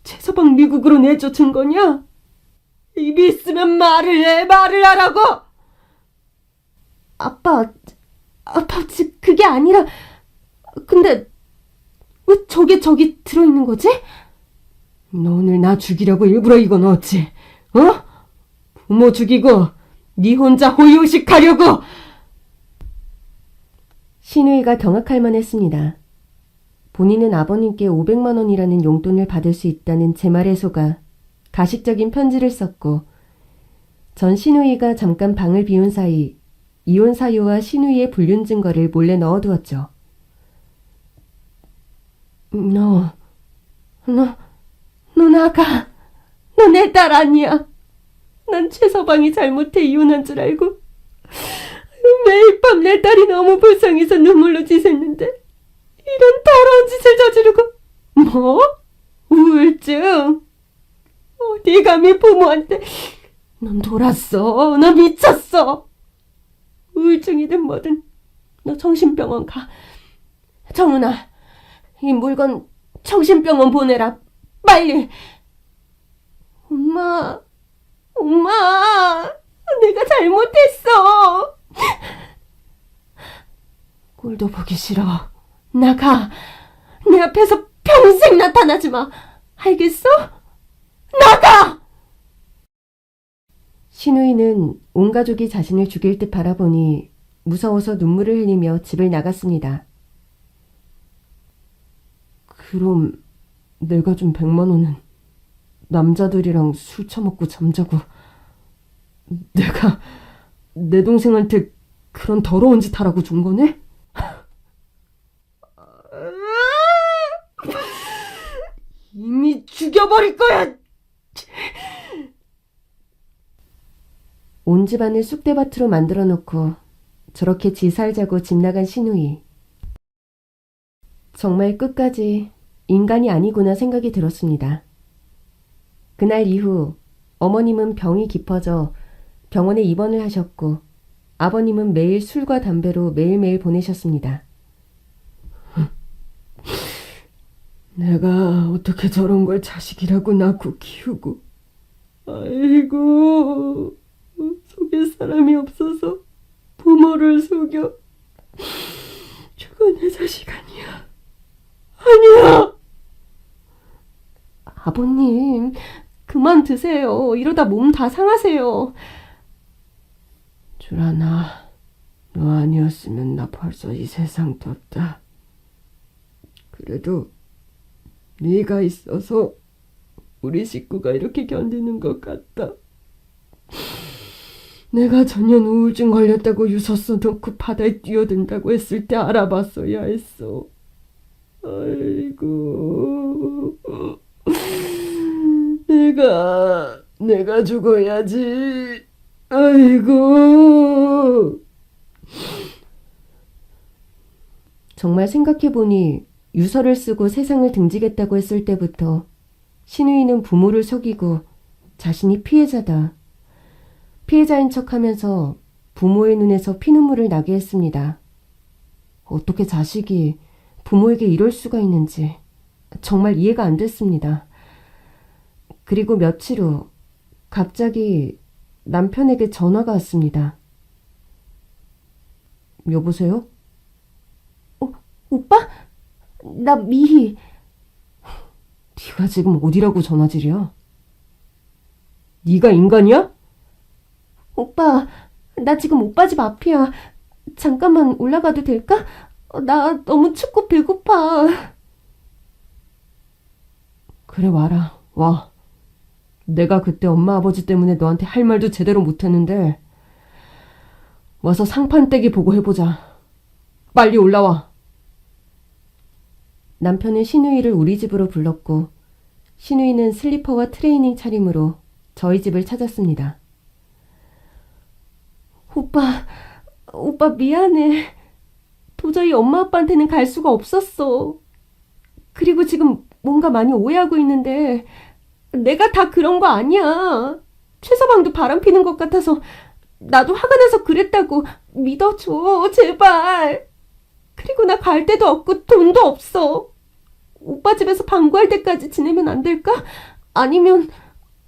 최서방 미국으로 내쫓은 거냐? 입이 있으면 말을 해, 말을 하라고! 아빠, 그게 아니라, 근데 왜 저기 들어있는 거지? 너 오늘 나 죽이려고 일부러 이거 넣었지? 어? 부모 죽이고 네 혼자 호의호식하려고! 신우이가 경악할 만했습니다. 본인은 아버님께 500만 원이라는 용돈을 받을 수 있다는 제 말에 속아 가식적인 편지를 썼고 전 신우이가 잠깐 방을 비운 사이 이혼 사유와 신우이의 불륜 증거를 몰래 넣어두었죠. 너 나가. 너 내 딸 아니야. 난 최서방이 잘못해 이혼한 줄 알고 매일 밤 내 딸이 너무 불쌍해서 눈물로 지샜는데 이런 더러운 짓을 저지르고 뭐? 우울증? 어디 감히 부모한테. 넌 돌았어. 너 미쳤어. 우울증이든 뭐든 너 정신병원 가. 정훈아, 이 물건 정신병원 보내라. 빨리. 엄마, 내가 잘못했어. 꼴도 보기 싫어. 나가. 내 앞에서 평생 나타나지 마. 알겠어? 나가! 신우이는 온 가족이 자신을 죽일 듯 바라보니 무서워서 눈물을 흘리며 집을 나갔습니다. 그럼 내가 준 100만 원은 남자들이랑 술 처먹고 잠자고 내가 내 동생한테 그런 더러운 짓 하라고 준 거네? 이미 죽여버릴 거야! 온 집안을 쑥대밭으로 만들어 놓고 저렇게 지 살자고 집 나간 신우이. 정말 끝까지 인간이 아니구나 생각이 들었습니다. 그날 이후 어머님은 병이 깊어져 병원에 입원을 하셨고 아버님은 매일 술과 담배로 매일매일 보내셨습니다. 내가 어떻게 저런 걸 자식이라고 낳고 키우고, 아이고, 속일 사람이 없어서 부모를 속여. 저건 내 자식 아니야. 아니야! 아버님, 그만 드세요. 이러다 몸 다 상하세요. 주란아, 너 아니었으면 나 벌써 이 세상 떴다. 그래도 네가 있어서 우리 식구가 이렇게 견디는 것 같다. 내가 전년 우울증 걸렸다고 유서 써놓고 바다에 뛰어든다고 했을 때 알아봤어야 했어. 아이고, 내가 죽어야지. 아이고. 정말 생각해보니 유서를 쓰고 세상을 등지겠다고 했을 때부터 신우이는 부모를 속이고 자신이 피해자다. 피해자인 척하면서 부모의 눈에서 피눈물을 나게 했습니다. 어떻게 자식이 부모에게 이럴 수가 있는지 정말 이해가 안 됐습니다. 그리고 며칠 후 갑자기 남편에게 전화가 왔습니다. 여보세요? 오빠? 나 미희. 네가 지금 어디라고 전화질이야? 네가 인간이야? 오빠, 나 지금 오빠 집 앞이야. 잠깐만 올라가도 될까? 나 너무 춥고 배고파. 그래, 와라. 와. 내가 그때 엄마 아버지 때문에 너한테 할 말도 제대로 못했는데 와서 상판떼기 보고 해보자. 빨리 올라와. 남편은 신우이를 우리 집으로 불렀고 신우이는 슬리퍼와 트레이닝 차림으로 저희 집을 찾았습니다. 오빠 미안해. 도저히 엄마 아빠한테는 갈 수가 없었어. 그리고 지금 뭔가 많이 오해하고 있는데 내가 다 그런 거 아니야. 최서방도 바람 피는 것 같아서 나도 화가 나서 그랬다고 믿어줘, 제발. 그리고 나 갈 데도 없고 돈도 없어. 오빠 집에서 방구할 때까지 지내면 안 될까? 아니면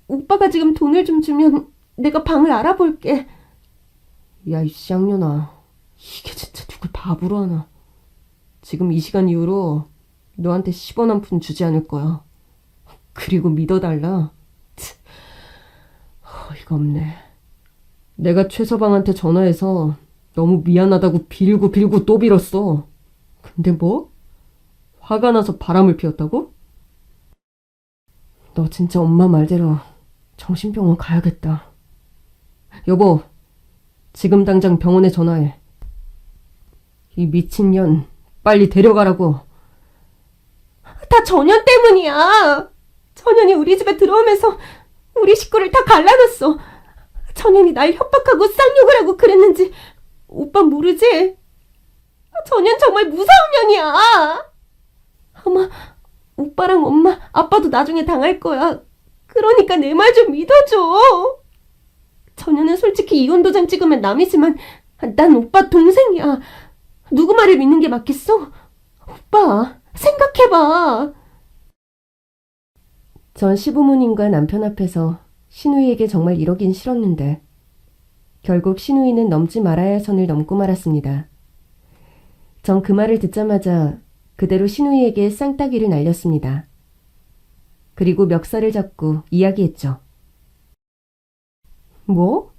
오빠가 지금 돈을 좀 주면 내가 방을 알아볼게. 야, 이 쌍년아. 이게 진짜 누굴 바보로 하나. 지금 이 시간 이후로 너한테 10원 한 푼 주지 않을 거야. 그리고 믿어달라. 어이가 없네. 내가 최서방한테 전화해서 너무 미안하다고 빌고 또 빌었어. 근데 뭐? 화가 나서 바람을 피웠다고? 너 진짜 엄마 말대로 정신병원 가야겠다. 여보, 지금 당장 병원에 전화해. 이 미친년 빨리 데려가라고. 다 전현 때문이야. 전현이 우리 집에 들어오면서 우리 식구를 다 갈라놨어. 전현이 날 협박하고 쌍욕을 하고 그랬는지 오빠 모르지? 전현 정말 무서운 년이야. 아마 오빠랑 엄마, 아빠도 나중에 당할 거야. 그러니까 내 말 좀 믿어줘. 전현은 솔직히 이혼 도장 찍으면 남이지만 난 오빠 동생이야. 누구 말을 믿는 게 맞겠어? 오빠, 생각해봐. 전 시부모님과 남편 앞에서 신우이에게 정말 이러긴 싫었는데 결국 신우이는 넘지 말아야 할 선을 넘고 말았습니다. 전 그 말을 듣자마자 그대로 신우이에게 쌍따기를 날렸습니다. 그리고 멱살을 잡고 이야기했죠. 뭐?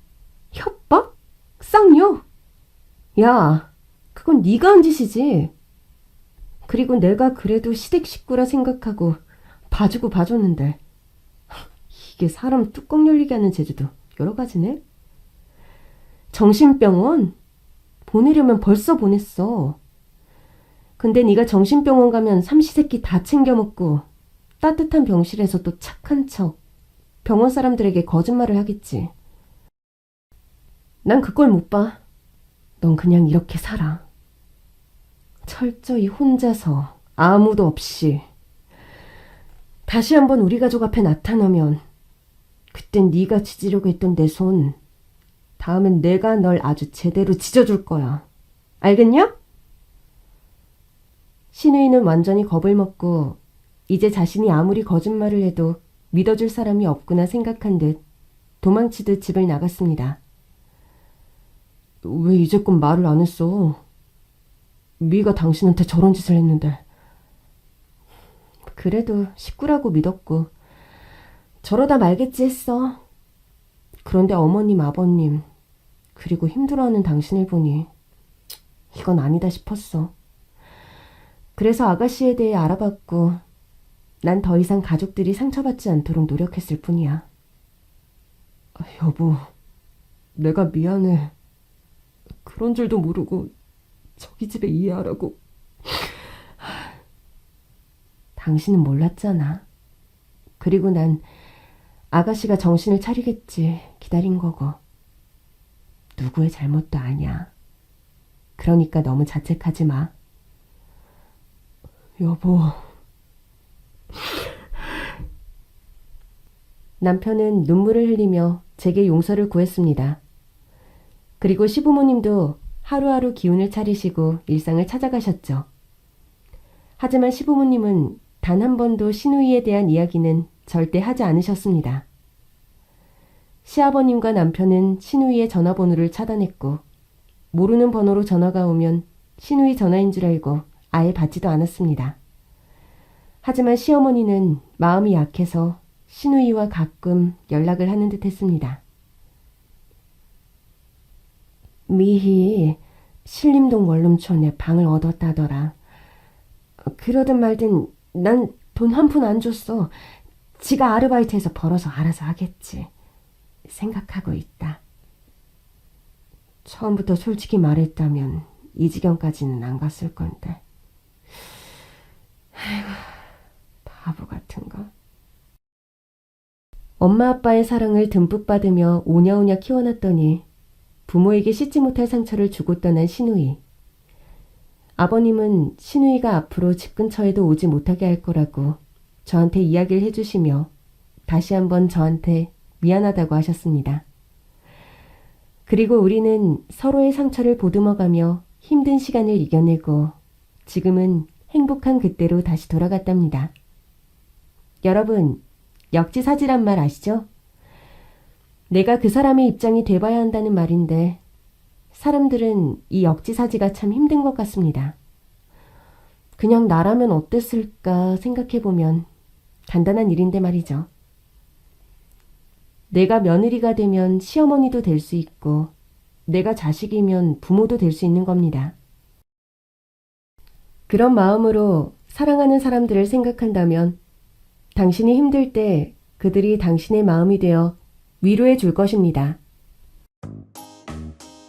협박? 쌍욕? 야, 그건 네가 한 짓이지. 그리고 내가 그래도 시댁 식구라 생각하고 봐주고 봐줬는데 이게 사람 뚜껑 열리게 하는 재주도 여러 가지네. 정신병원? 보내려면 벌써 보냈어. 근데 네가 정신병원 가면 삼시세끼 다 챙겨 먹고 따뜻한 병실에서 또 착한 척 병원 사람들에게 거짓말을 하겠지. 난 그걸 못 봐. 넌 그냥 이렇게 살아. 철저히 혼자서 아무도 없이. 다시 한번 우리 가족 앞에 나타나면 그땐 네가 지지려고 했던 내 손 다음엔 내가 널 아주 제대로 찢어줄 거야. 알겠냐? 신우이는 완전히 겁을 먹고 이제 자신이 아무리 거짓말을 해도 믿어줄 사람이 없구나 생각한 듯 도망치듯 집을 나갔습니다. 왜 이제껏 말을 안 했어? 미가 당신한테 저런 짓을 했는데. 그래도 식구라고 믿었고 저러다 말겠지 했어. 그런데 어머님, 아버님 그리고 힘들어하는 당신을 보니 이건 아니다 싶었어. 그래서 아가씨에 대해 알아봤고 난 더 이상 가족들이 상처받지 않도록 노력했을 뿐이야. 여보, 내가 미안해. 그런 줄도 모르고 저기 집에 이해하라고. 당신은 몰랐잖아. 그리고 난 아가씨가 정신을 차리겠지 기다린 거고. 누구의 잘못도 아니야. 그러니까 너무 자책하지 마. 여보. 남편은 눈물을 흘리며 제게 용서를 구했습니다. 그리고 시부모님도 하루하루 기운을 차리시고 일상을 찾아가셨죠. 하지만 시부모님은 단 한 번도 시누이에 대한 이야기는 절대 하지 않으셨습니다. 시아버님과 남편은 시누이의 전화번호를 차단했고 모르는 번호로 전화가 오면 시누이 전화인 줄 알고 아예 받지도 않았습니다. 하지만 시어머니는 마음이 약해서 시누이와 가끔 연락을 하는 듯 했습니다. 미희, 신림동 원룸촌에 방을 얻었다더라. 그러든 말든 난 돈 한 푼 안 줬어. 지가 아르바이트해서 벌어서 알아서 하겠지. 생각하고 있다. 처음부터 솔직히 말했다면 이 지경까지는 안 갔을 건데. 아이고, 바보 같은 거. 엄마 아빠의 사랑을 듬뿍 받으며 오냐오냐 키워놨더니 부모에게 씻지 못할 상처를 주고 떠난 시누이. 아버님은 시누이가 앞으로 집 근처에도 오지 못하게 할 거라고 저한테 이야기를 해주시며 다시 한번 저한테 미안하다고 하셨습니다. 그리고 우리는 서로의 상처를 보듬어가며 힘든 시간을 이겨내고 지금은 행복한 그때로 다시 돌아갔답니다. 여러분, 역지사지란 말 아시죠? 내가 그 사람의 입장이 돼봐야 한다는 말인데 사람들은 이 역지사지가 참 힘든 것 같습니다. 그냥 나라면 어땠을까 생각해보면 간단한 일인데 말이죠. 내가 며느리가 되면 시어머니도 될 수 있고 내가 자식이면 부모도 될 수 있는 겁니다. 그런 마음으로 사랑하는 사람들을 생각한다면 당신이 힘들 때 그들이 당신의 마음이 되어 위로해 줄 것입니다.